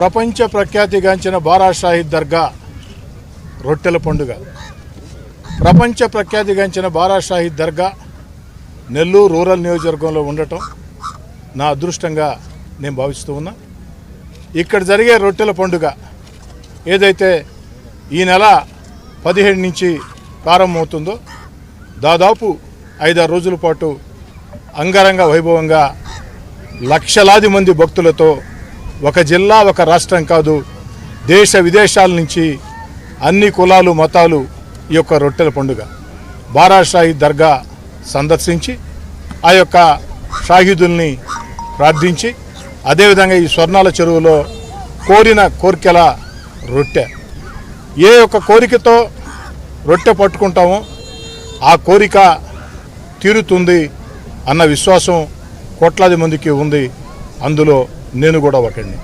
ప్రపంచ ప్రఖ్యాతిగాంచిన బారా షాహిద్ దర్గా రొట్టెల పండుగ. ప్రపంచ ప్రఖ్యాతిగాంచిన బారా షాహిద్ దర్గా నెల్లూరు రూరల్ నియోజకవర్గంలో ఉండటం నా అదృష్టంగా నేను భావిస్తూ ఉన్నా. ఇక్కడ జరిగే రొట్టెల పండుగ ఏదైతే ఈ నెల 17 నుంచి ప్రారంభమవుతుందో దాదాపు 5-6 రోజుల పాటు అంగరంగ వైభవంగా లక్షలాది మంది భక్తులతో ఒక జిల్లా ఒక రాష్ట్రం కాదు దేశ విదేశాల నుంచి అన్ని కులాలు మతాలు ఈ యొక్క రొట్టెల పండుగ బారా షాహిద్ దర్గా సందర్శించి ఆ యొక్క షాహిదుల్ని ప్రార్థించి అదేవిధంగా ఈ స్వర్ణాల చెరువులో కోరిన కోరికల రొట్టె ఏ యొక్క కోరికతో రొట్టె పట్టుకుంటామో ఆ కోరిక తీరుతుంది అన్న విశ్వాసం కోట్లాది మందికి ఉంది. అందులో నేను కూడా ఒకడిని.